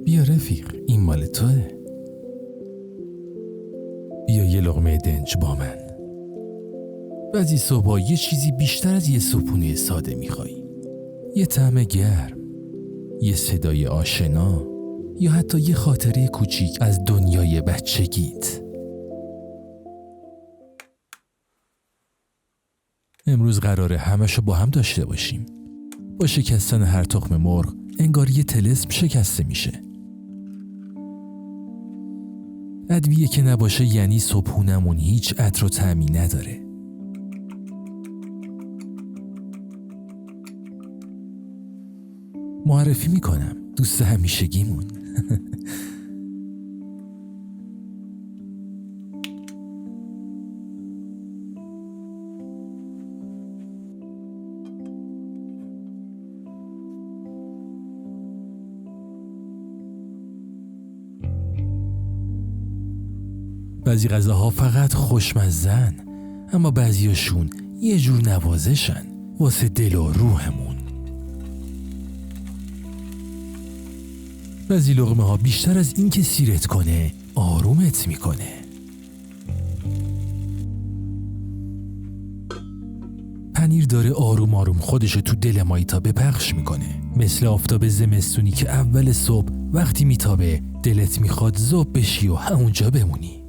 بیا رفیق، این مال توه. بیا یه لقمه دنج با من. بعضی صبحا یه چیزی بیشتر از یه صبحونه ساده میخوایی. یه طعم گرم، یه صدای آشنا، یا حتی یه خاطره کوچیک از دنیای بچگیت. امروز قراره همشو با هم داشته باشیم. با شکستن هر تخم مرغ انگار یه طلسم شکسته میشه. ادویه که نباشه یعنی صبحونمون هیچ عطر و طعمی نداره. معرفی میکنم، دوست همیشگیمون. بعضی غذاها فقط خوشمزن، اما بعضیاشون یه جور نوازشن واسه دل و روحمون. بعضی لقمه ها بیشتر از این که سیرت کنه آرومت میکنه. پنیر داره آروم آروم خودشو تو دل مایتا پخش میکنه، مثل آفتاب زمستونی که اول صبح وقتی میتابه دلت میخواد ذوب بشی و همونجا بمونی.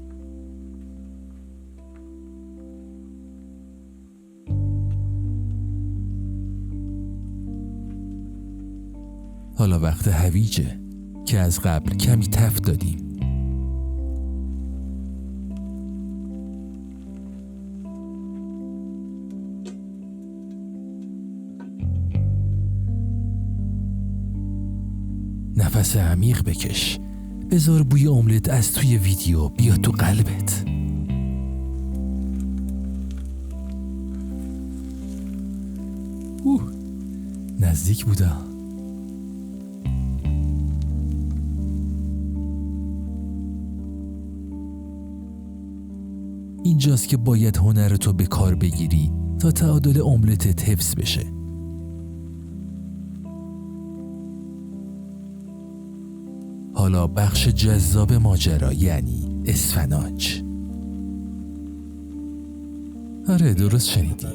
حالا وقت هویجه که از قبل کمی تفت دادیم. نفس عمیق بکش، بذار بوی املت از توی ویدیو بیا تو قلبت. نزدیک بودا. اینجاست که باید هنرتو به کار بگیری تا تعادل املتت حفظ بشه. حالا بخش جذاب ماجرا یعنی اسفناج. آره درست شنیدی،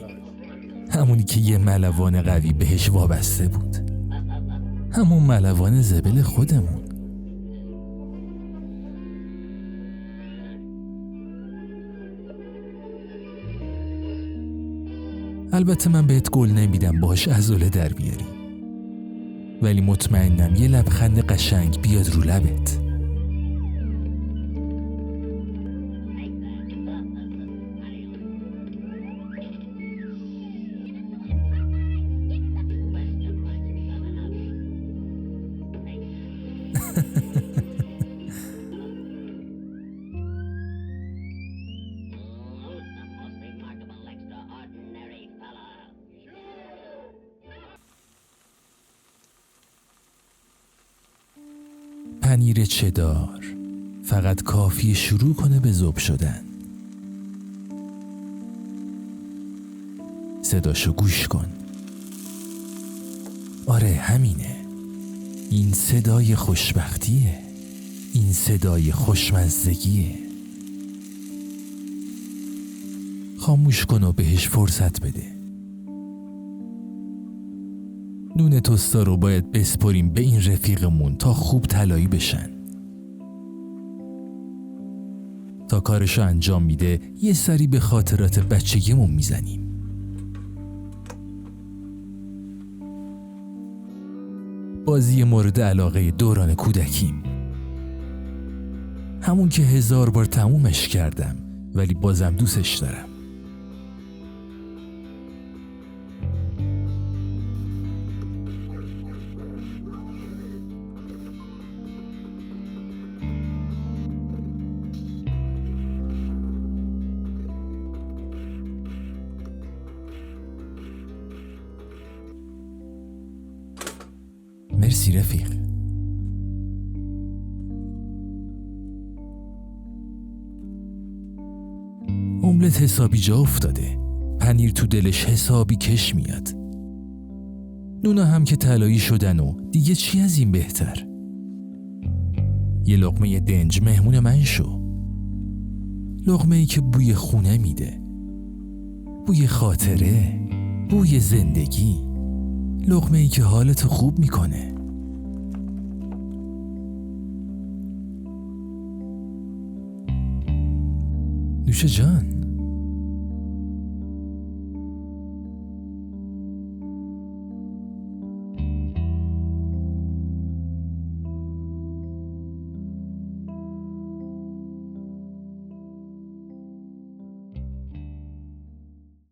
همونی که یه ملوان قوی بهش وابسته بود، همون ملوان زبل خودمون. البته من بهت قول نمیدم باهاش عضله در بیاری، ولی مطمئنم یه لبخند قشنگ بیاد رو لبت. پنیر چدار فقط کافیه شروع کنه به ذوب شدن. صداشو گوش کن. آره همینه، این صدای خوشبختیه، این صدای خوشمزدگیه. خاموش کن و بهش فرصت بده. نون توستا رو باید بسپریم به این رفیقمون تا خوب طلایی بشن. تا کارشو انجام میده یه سری به خاطرات بچگیمون میزنیم. بازی مورد علاقه دوران کودکیم، همون که 1000 بار تمومش کردم ولی بازم دوستش دارم. مرسی رفیق. املت حسابی جا افتاده، پنیر تو دلش حسابی کش میاد. نونا هم که طلایی شدن و دیگه چی از این بهتر. یه لقمه دنج مهمون من شو. لقمه ای که بوی خونه میده، بوی خاطره، بوی زندگی. لقمه ای که حالتو خوب میکنه. نوش جان.